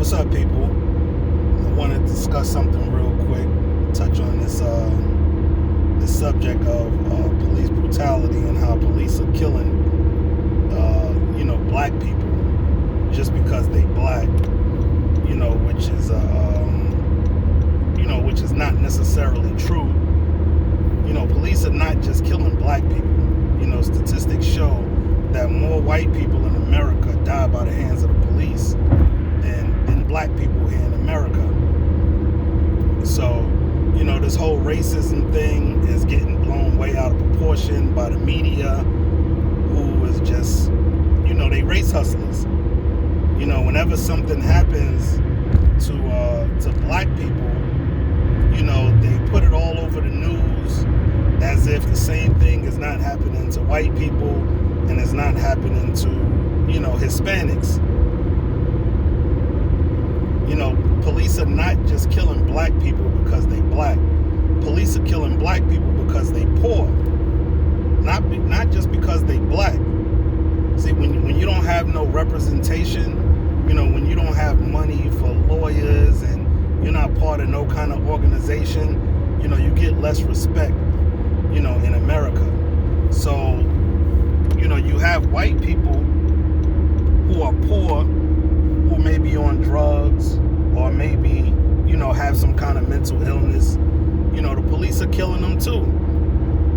What's up, people? I want to discuss something real quick. Touch on this subject of police brutality and how police are killing, black people just because they black. Which is not necessarily true. Police are not just killing black people. Statistics show that more white people in America die by the hands of the police than black people here in America. So, this whole racism thing is getting blown way out of proportion by the media, who is just, they race hustlers. Whenever something happens to black people, they put it all over the news as if the same thing is not happening to white people and is not happening to, Hispanics. Police are not just killing black people because they black. Police are killing black people because they poor. Not just because they black. See, when you don't have no representation, when you don't have money for lawyers and you're not part of no kind of organization, you get less respect, in America. So, you have white people who are poor, who may be on drugs, or maybe, have some kind of mental illness. The police are killing them too.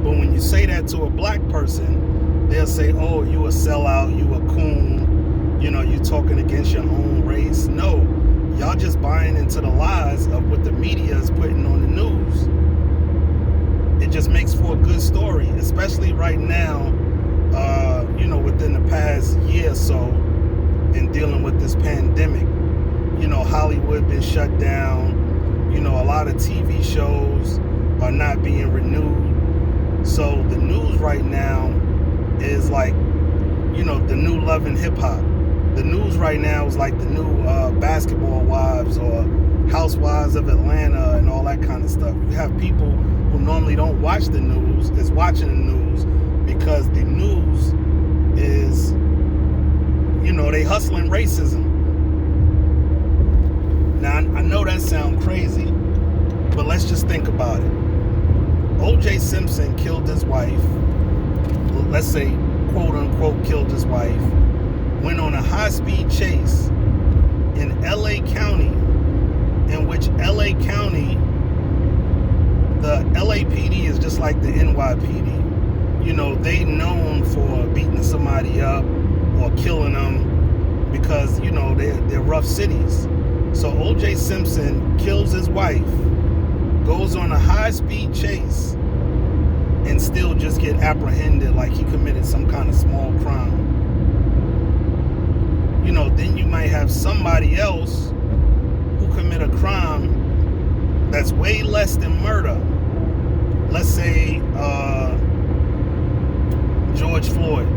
But when you say that to a black person, they'll say, oh, you a sellout, you a coon, you talking against your own race. No, y'all just buying into the lies of what the media is putting on the news. It just makes for a good story, especially right now, within the past year or so, in dealing with this pandemic. Hollywood been shut down. A lot of TV shows are not being renewed. So the news right now is like, the new Love and Hip Hop. The news right now is like the new Basketball Wives or Housewives of Atlanta and all that kind of stuff. You have people who normally don't watch the news is watching the news because the news is, they hustling racism. Now, I know that sounds crazy, but let's just think about it. O.J. Simpson killed his wife. Let's say, quote unquote, killed his wife. Went on a high-speed chase in L.A. County, in which L.A. County, the LAPD is just like the NYPD. They known for beating somebody up or killing them because, they're rough cities. So O.J. Simpson kills his wife, goes on a high-speed chase, and still just get apprehended like he committed some kind of small crime. Then you might have somebody else who commit a crime that's way less than murder. Let's say George Floyd.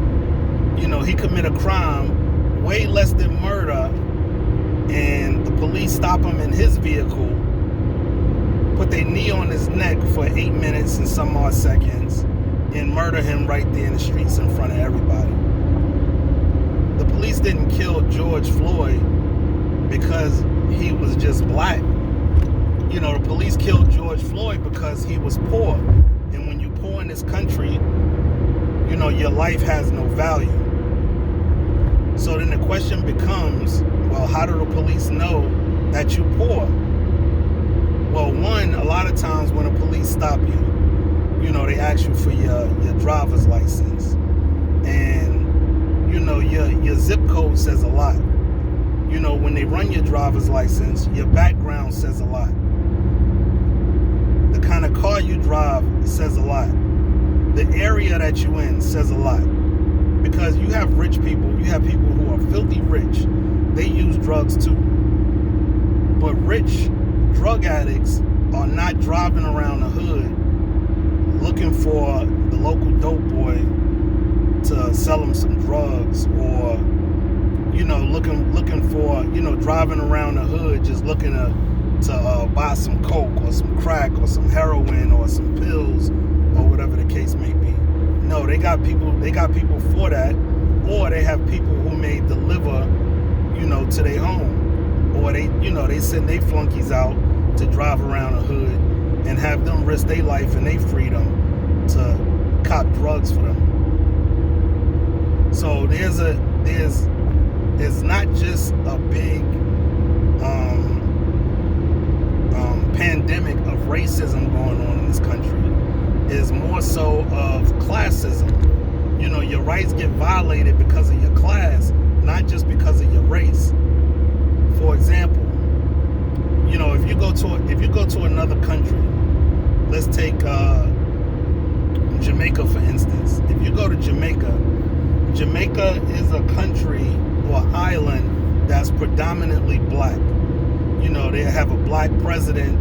He commit a crime way less than murder, and the police stop him in his vehicle, put their knee on his neck for 8 minutes and some odd seconds, and murder him right there in the streets in front of everybody. The police didn't kill George Floyd because he was just black. The police killed George Floyd because he was poor. And when you're poor in this country, your life has no value. So then the question becomes, well, how do the police know that you're poor? Well, one, a lot of times when the police stop you, they ask you for your driver's license. And, your zip code says a lot. When they run your driver's license, your background says a lot. The kind of car you drive says a lot. The area that you in says a lot. Because you have rich people, you have people who are filthy rich. They use drugs too. But rich drug addicts are not driving around the hood looking for the local dope boy to sell them some drugs, or looking for driving around the hood just looking to buy some coke or some crack or some heroin or some pills or whatever the case may be. No, they got people for that, or they have people who may deliver to their home, or they send their flunkies out to drive around a hood and have them risk their life and their freedom to cop drugs for them. So there's not just a big pandemic of racism going on in this country. It's more so of classism. Your rights get violated because of your class, not just because of your race. For example, if you go to another country, let's take Jamaica for instance. If you go to Jamaica is a country or island that's predominantly black. They have a black president,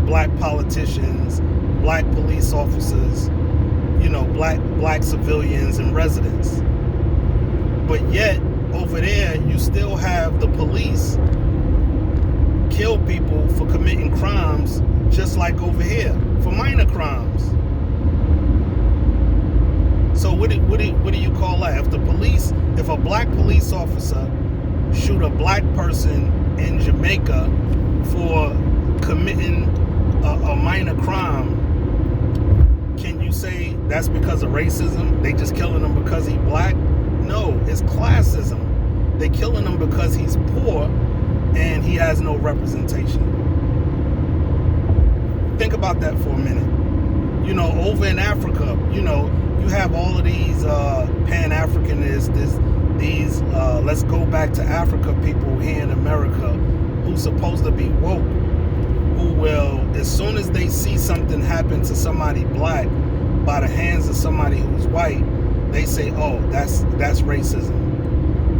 black politicians, black police officers, black civilians and residents. But yet, over there, you still have the police kill people for committing crimes, just like over here, for minor crimes. So what do you call that? If a black police officer shoot a black person in Jamaica for committing a minor crime, can you say that's because of racism? They just killing him because he's black? No, it's classism. They killing him because he's poor and he has no representation. Think about that for a minute. Over in Africa, you have all of these Pan-Africanists, these let's go back to Africa people here in America who's supposed to be woke, who will, as soon as they see something happen to somebody black by the hands of somebody who's white, they say, oh, that's racism.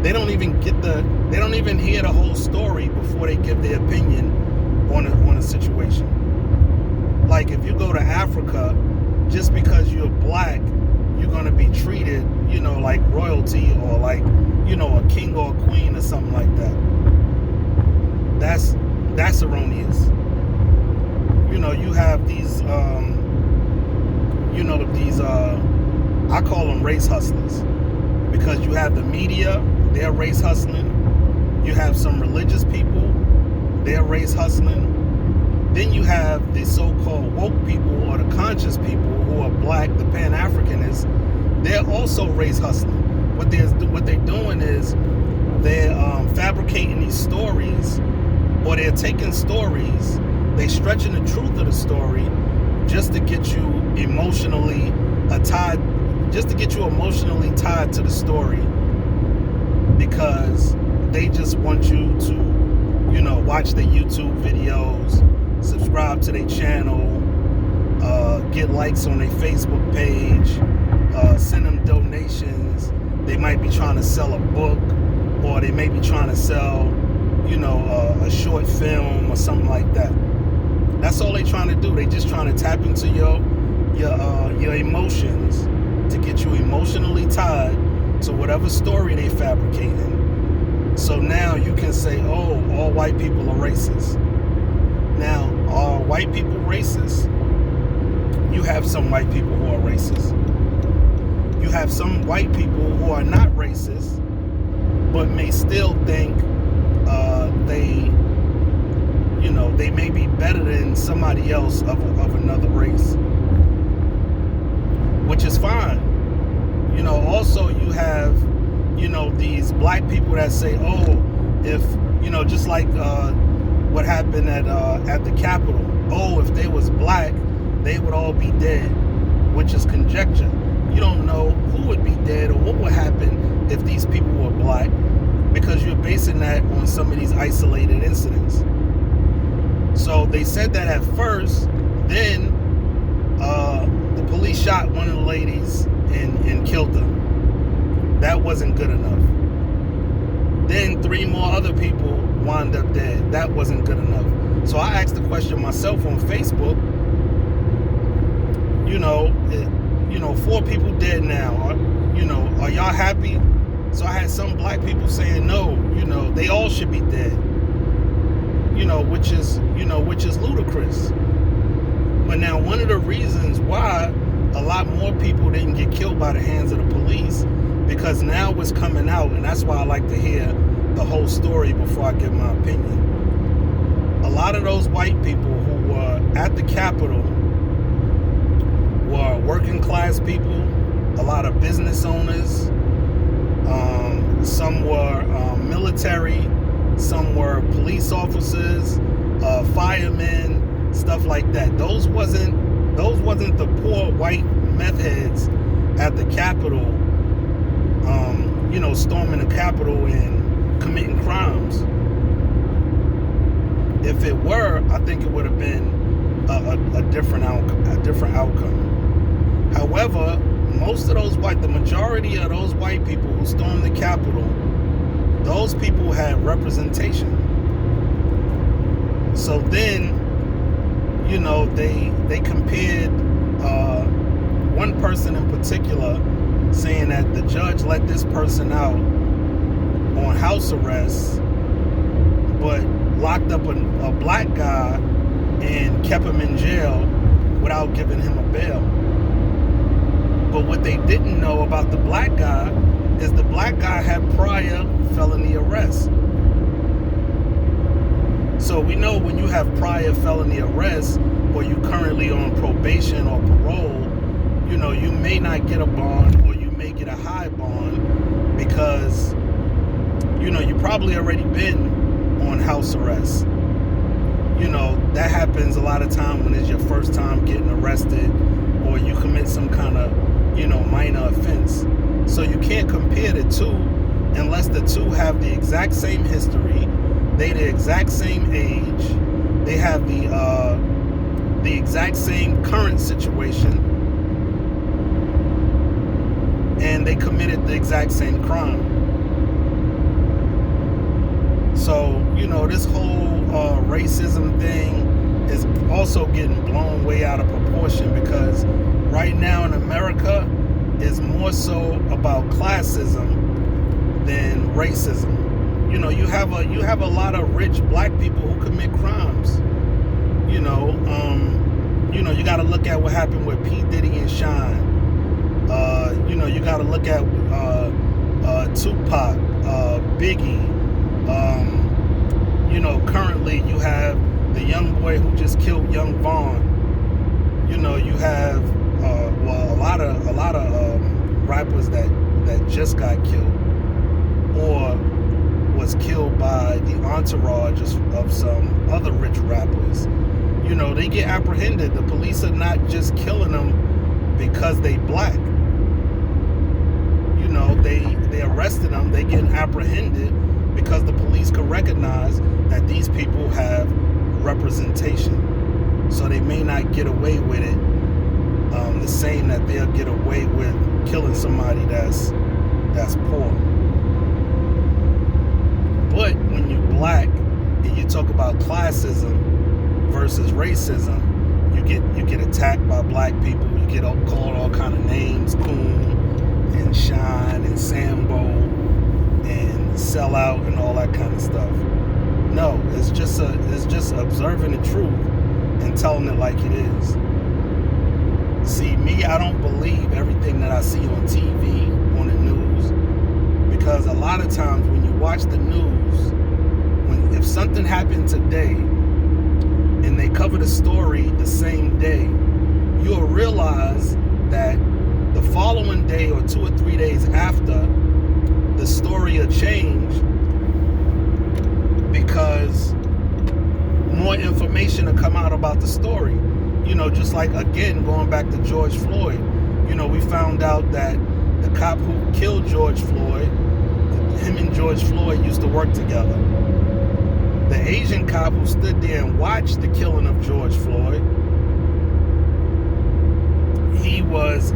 They don't even hear the whole story before they give their opinion on a situation. Like if you go to Africa, just because you're black, you're gonna be treated, like royalty or like, a king or a queen or something like that. That's erroneous. You have these, I call them race hustlers, because you have the media, they're race hustling. You have some religious people, they're race hustling. Then you have the so-called woke people or the conscious people who are black, the Pan-Africanists. They're also race hustling. What they're doing is they're fabricating these stories, or they're taking stories, they stretching the truth of the story just to get you emotionally tied to the story, because they just want you to, watch their YouTube videos, subscribe to their channel, get likes on their Facebook page, send them donations. They might be trying to sell a book, or they may be trying to sell, a short film or something like that. That's all they're trying to do. They just trying to tap into your emotions to get you emotionally tied to whatever story they fabricating. So now you can say, oh, all white people are racist. Now, are white people racist? You have some white people who are racist. You have some white people who are not racist, but may still think they may be better than somebody else of another race, which is fine. Also you have, these black people that say, oh, if, just like what happened at the Capitol, oh, if they was black, they would all be dead, which is conjecture. You don't know who would be dead or what would happen if these people were black, because you're basing that on some of these isolated incidents. So they said that at first, then the police shot one of the ladies and killed her. That wasn't good enough. Then 3 more other people wound up dead. That wasn't good enough. So I asked the question myself on Facebook, 4 people dead now. Are y'all happy? So I had some black people saying no, they all should be dead. Which is ludicrous. But now one of the reasons why a lot more people didn't get killed by the hands of the police, because now it's coming out, and that's why I like to hear the whole story before I give my opinion. lot of those white people who were at the Capitol were working class people, a lot of business owners, some were military, some were police officers, firemen, stuff like that. Those wasn't the poor white meth heads at the Capitol, storming the Capitol and committing crimes. If it were, I think it would have been a different outcome. However, the majority of those white people who stormed the Capitol, those people had representation. So then, they compared one person in particular, saying that the judge let this person out on house arrest, but locked up a black guy and kept him in jail without giving him a bail. But what they didn't know about the black guy is the black guy had prior felony arrests. So we know when you have prior felony arrests, or you currently on probation or parole, you may not get a bond, or you may get a high bond because you probably already been on house arrest. That happens a lot of time when it's your first time getting arrested, or you commit some kind of minor offense. So you can't compare the two unless the two have the exact same history, they the exact same age, they have the exact same current situation, and they committed the exact same crime. So, this whole racism thing is also getting blown way out of proportion, because right now in America is more so about classism than racism. You have a lot of rich black people who commit crimes. You got to look at what happened with P. Diddy and Shine. You got to look at Tupac, Biggie. Currently you have the young boy who just killed Young Vaughn. You have a lot of rappers that just got killed or was killed by the entourage of some other rich rappers. They get apprehended. The police are not just killing them because they black. They arrested them. They get apprehended because the police can recognize that these people have representation. So they may not get away with it the same that they'll get away with killing somebody that's poor. But when you're black and you talk about classism versus racism, you get attacked by black people. You get called all kind of names, coon and shine and Sambo and sellout and all that kind of stuff. No, it's just observing the truth and telling it like it is. See, me, I don't believe everything that I see on TV, on the news, because a lot of times when you watch the news, if something happened today and they cover the story the same day, you'll realize that the following day or 2 or 3 days after, the story will change because more information will come out about the story. Just like, again, going back to George Floyd, we found out that the cop who killed George Floyd, him and George Floyd used to work together. The Asian cop who stood there and watched the killing of George Floyd, he was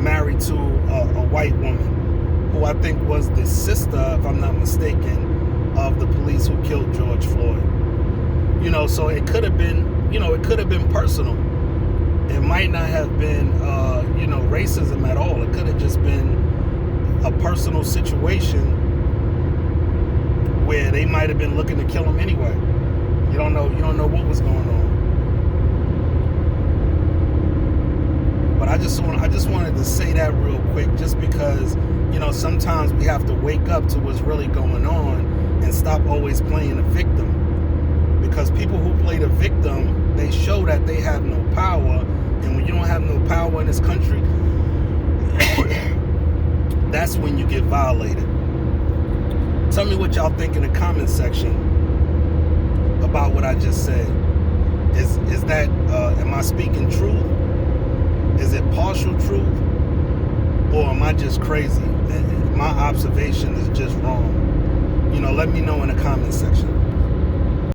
married to a white woman who I think was the sister, if I'm not mistaken, of the police who killed George Floyd. So it could have been, it could have been personal. It might not have been, racism at all. It could have just been a personal situation where they might have been looking to kill him anyway. You don't know what was going on. But I just wanted to say that real quick, just because, sometimes we have to wake up to what's really going on and stop always playing the victim. Because people who play the victim, they show that they have no power. And when you don't have no power in this country, that's when you get violated. Tell me what y'all think in the comment section about what I just said. Is that am I speaking truth? Is it partial truth? Or am I just crazy? My observation is just wrong. Let me know in the comment section.